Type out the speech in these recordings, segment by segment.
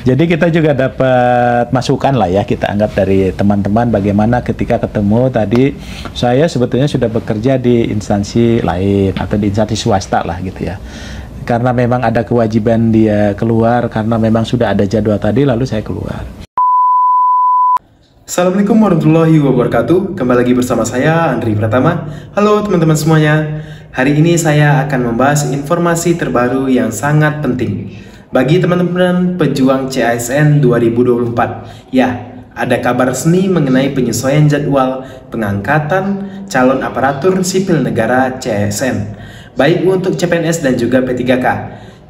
Jadi kita juga dapat masukan lah ya, kita anggap dari teman-teman bagaimana ketika ketemu tadi, saya sebetulnya sudah bekerja di instansi lain atau di instansi swasta lah gitu ya. Karena memang ada kewajiban dia keluar, karena memang sudah ada jadwal tadi, lalu saya keluar. Assalamualaikum warahmatullahi wabarakatuh. Kembali lagi bersama saya, Andri Pratama. Halo teman-teman semuanya. Hari ini saya akan membahas informasi terbaru yang sangat penting bagi teman-teman pejuang CASN 2024. Ya, ada kabar resmi mengenai penyesuaian jadwal pengangkatan calon aparatur sipil negara CASN, baik untuk CPNS dan juga P3K.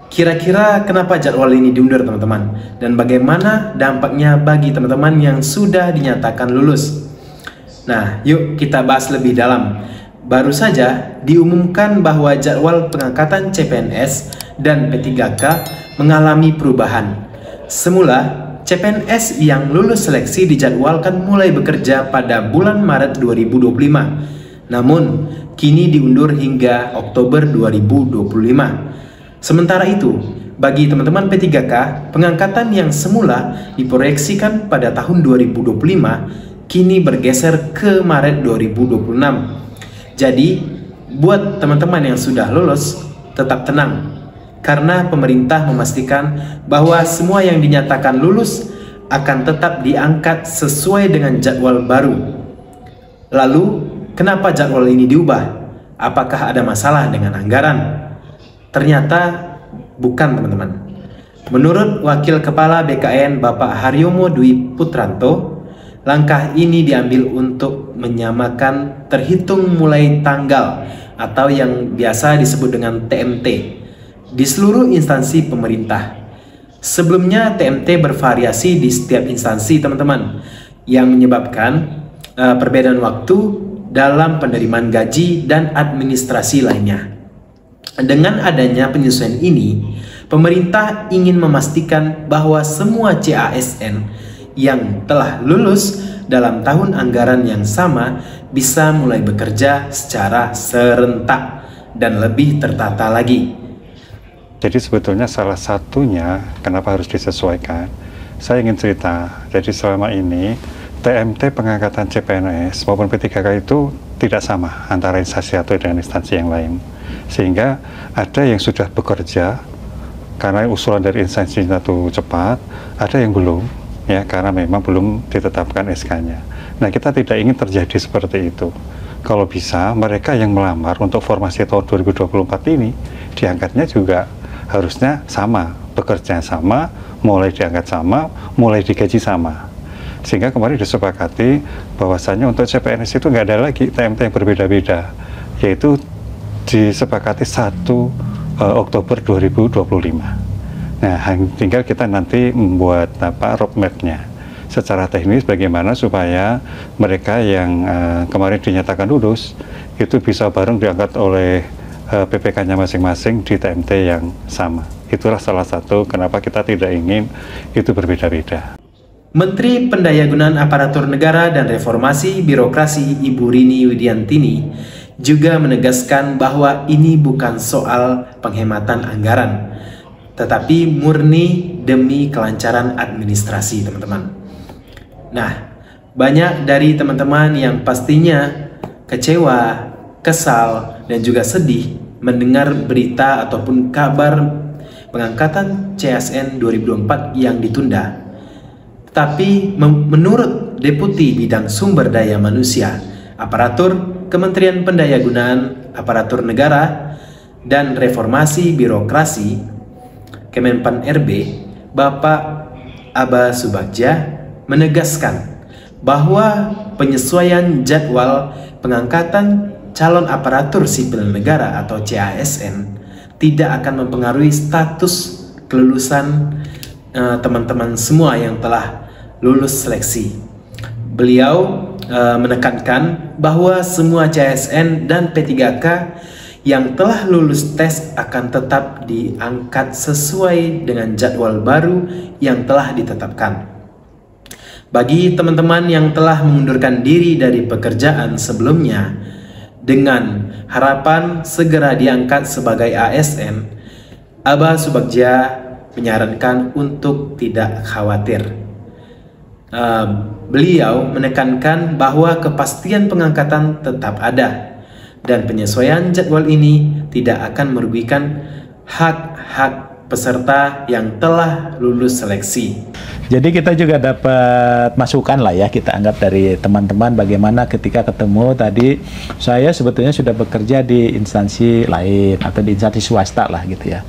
Kira-kira kenapa jadwal ini diundur teman-teman? Dan bagaimana dampaknya bagi teman-teman yang sudah dinyatakan lulus? Nah, yuk kita bahas lebih dalam. Baru saja diumumkan bahwa jadwal pengangkatan CPNS dan P3K mengalami perubahan. Semula, CPNS yang lulus seleksi dijadwalkan mulai bekerja pada bulan Maret 2025. Namun, kini diundur hingga Oktober 2025. Sementara itu, bagi teman-teman P3K, pengangkatan yang semula diproyeksikan pada tahun 2025 kini bergeser ke Maret 2026. Jadi, buat teman-teman yang sudah lulus, tetap tenang. Karena pemerintah memastikan bahwa semua yang dinyatakan lulus akan tetap diangkat sesuai dengan jadwal baru. Lalu, kenapa jadwal ini diubah? Apakah ada masalah dengan anggaran? Ternyata bukan teman-teman. Menurut Wakil Kepala BKN Bapak Haryomo Dwi Putranto, langkah ini diambil untuk menyamakan terhitung mulai tanggal atau yang biasa disebut dengan TMT di seluruh instansi pemerintah. Sebelumnya TMT bervariasi di setiap instansi teman-teman, yang menyebabkan perbedaan waktu dalam penerimaan gaji dan administrasi lainnya. Dengan adanya penyesuaian ini, pemerintah ingin memastikan bahwa semua CASN yang telah lulus dalam tahun anggaran yang sama bisa mulai bekerja secara serentak dan lebih tertata lagi. Jadi sebetulnya salah satunya kenapa harus disesuaikan, saya ingin cerita. Jadi selama ini TMT pengangkatan CPNS maupun P3K itu tidak sama antara instansi satu dengan instansi yang lain. Sehingga ada yang sudah bekerja karena usulan dari instansi satu cepat, ada yang belum, ya karena memang belum ditetapkan SK-nya. Nah, kita tidak ingin terjadi seperti itu. Kalau bisa, mereka yang melamar untuk formasi tahun 2024 ini diangkatnya juga harusnya sama, bekerja sama, mulai diangkat sama, mulai digaji sama. Sehingga kemarin disepakati bahwasannya untuk CPNS itu nggak ada lagi TMT yang berbeda-beda, yaitu disepakati 1 Oktober 2025. Nah, tinggal kita nanti membuat roadmap-nya secara teknis bagaimana supaya mereka yang kemarin dinyatakan lulus itu bisa bareng diangkat oleh PPK-nya masing-masing di TMT yang sama. Itulah salah satu kenapa kita tidak ingin itu berbeda-beda. Menteri Pendayagunaan Aparatur Negara dan Reformasi Birokrasi Ibu Rini Widiantini juga menegaskan bahwa ini bukan soal penghematan anggaran, tetapi murni demi kelancaran administrasi, teman-teman. Nah, banyak dari teman-teman yang pastinya kecewa, kesal, dan juga sedih mendengar berita ataupun kabar pengangkatan CASN 2024 yang ditunda. Tapi menurut Deputi Bidang Sumber Daya Manusia Aparatur Kementerian Pendayagunaan Aparatur Negara dan Reformasi Birokrasi Kemenpan RB, Bapak Aba Subagja menegaskan bahwa penyesuaian jadwal pengangkatan calon aparatur sipil negara atau CASN tidak akan mempengaruhi status kelulusan teman-teman semua yang telah lulus seleksi. Beliau menekankan bahwa semua CASN dan P3K yang telah lulus tes akan tetap diangkat sesuai dengan jadwal baru yang telah ditetapkan. Bagi teman-teman yang telah mengundurkan diri dari pekerjaan sebelumnya dengan harapan segera diangkat sebagai ASN, Aba Subagja menyarankan untuk tidak khawatir. Beliau menekankan bahwa kepastian pengangkatan tetap ada dan penyesuaian jadwal ini tidak akan merugikan hak-hak peserta yang telah lulus seleksi. Jadi kita juga dapat masukan lah ya, kita anggap dari teman-teman bagaimana ketika ketemu tadi, saya sebetulnya sudah bekerja di instansi lain atau di instansi swasta lah gitu ya.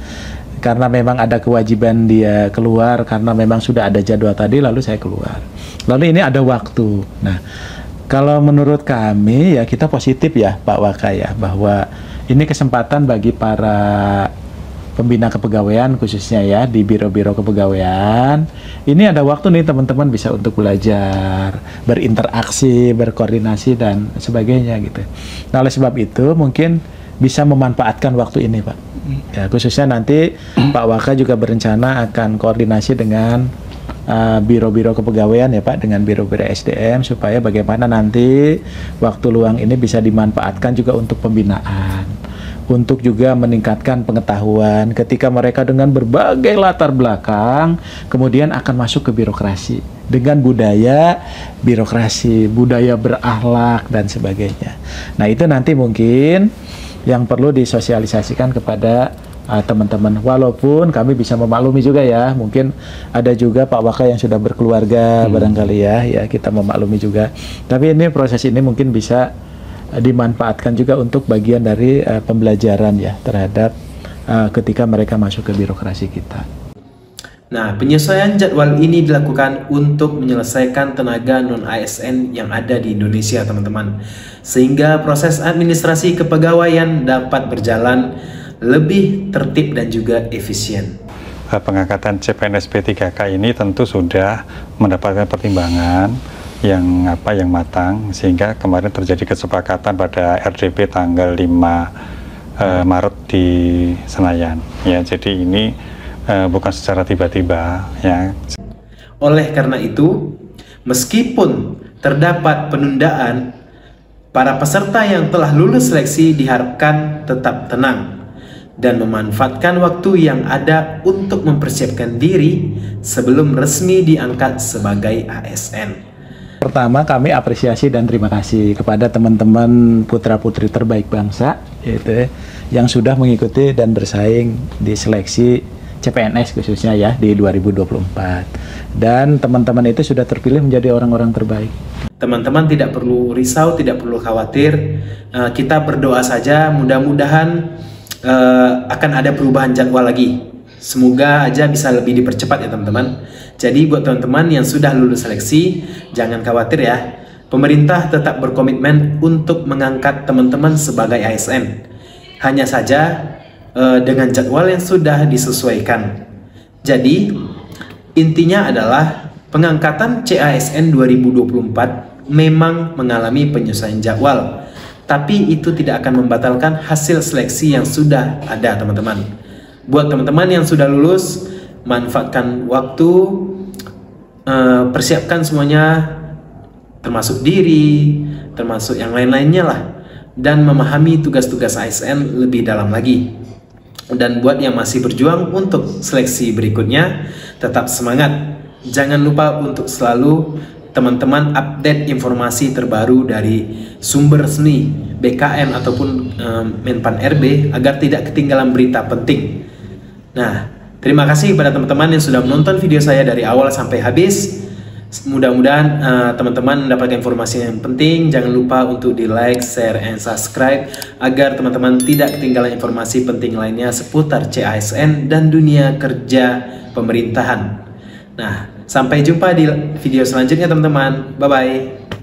Karena memang ada kewajiban dia keluar, karena memang sudah ada jadwal tadi, lalu saya keluar. Lalu ini ada waktu. Nah, kalau menurut kami ya kita positif ya Pak Waka ya, bahwa ini kesempatan bagi para pembina kepegawaian khususnya ya di biro-biro kepegawaian. Ini ada waktu nih teman-teman bisa untuk belajar, berinteraksi, berkoordinasi dan sebagainya gitu. Nah, oleh sebab itu mungkin bisa memanfaatkan waktu ini Pak. Ya, khususnya nanti Pak Waka juga berencana akan koordinasi dengan biro-biro kepegawaian ya Pak, dengan biro-biro SDM supaya bagaimana nanti waktu luang ini bisa dimanfaatkan juga untuk pembinaan, untuk juga meningkatkan pengetahuan ketika mereka dengan berbagai latar belakang kemudian akan masuk ke birokrasi dengan budaya birokrasi, budaya berakhlak dan sebagainya. Nah, itu nanti mungkin yang perlu disosialisasikan kepada teman-teman. Walaupun kami bisa memaklumi juga ya, mungkin ada juga Pak Waka yang sudah berkeluarga barangkali ya kita memaklumi juga. Tapi ini proses ini mungkin bisa dimanfaatkan juga untuk bagian dari pembelajaran ya terhadap ketika mereka masuk ke birokrasi kita. Nah, penyesuaian jadwal ini dilakukan untuk menyelesaikan tenaga non-ASN yang ada di Indonesia, teman-teman. Sehingga proses administrasi kepegawaian dapat berjalan lebih tertib dan juga efisien. Pengangkatan CPNS P3K ini tentu sudah mendapatkan pertimbangan yang matang, sehingga kemarin terjadi kesepakatan pada RDP tanggal 5 Maret di Senayan. Ya, jadi ini bukan secara tiba-tiba ya. Oleh karena itu, meskipun terdapat penundaan, para peserta yang telah lulus seleksi diharapkan tetap tenang dan memanfaatkan waktu yang ada untuk mempersiapkan diri sebelum resmi diangkat sebagai ASN. Pertama, kami apresiasi dan terima kasih kepada teman-teman putra-putri terbaik bangsa yaitu yang sudah mengikuti dan bersaing di seleksi CPNS khususnya ya di 2024. Dan teman-teman itu sudah terpilih menjadi orang-orang terbaik. Teman-teman tidak perlu risau, tidak perlu khawatir. Kita berdoa saja, mudah-mudahan akan ada perubahan jadwal lagi. Semoga aja bisa lebih dipercepat ya teman-teman. Jadi buat teman-teman yang sudah lulus seleksi, jangan khawatir ya. Pemerintah tetap berkomitmen untuk mengangkat teman-teman sebagai ASN. Hanya saja dengan jadwal yang sudah disesuaikan. Jadi intinya adalah pengangkatan CASN 2024 memang mengalami penyesuaian jadwal, tapi itu tidak akan membatalkan hasil seleksi yang sudah ada teman-teman. Buat teman-teman yang sudah lulus, manfaatkan waktu, persiapkan semuanya, termasuk diri, termasuk yang lain-lainnya lah, dan memahami tugas-tugas ASN lebih dalam lagi. Dan buat yang masih berjuang untuk seleksi berikutnya, tetap semangat. Jangan lupa untuk selalu teman-teman update informasi terbaru dari sumber resmi BKN ataupun Menpan RB agar tidak ketinggalan berita penting. Nah, terima kasih kepada teman-teman yang sudah menonton video saya dari awal sampai habis. Mudah-mudahan teman-teman mendapatkan informasi yang penting. Jangan lupa untuk di like, share, and subscribe agar teman-teman tidak ketinggalan informasi penting lainnya seputar CASN dan dunia kerja pemerintahan. Nah, sampai jumpa di video selanjutnya teman-teman. Bye-bye.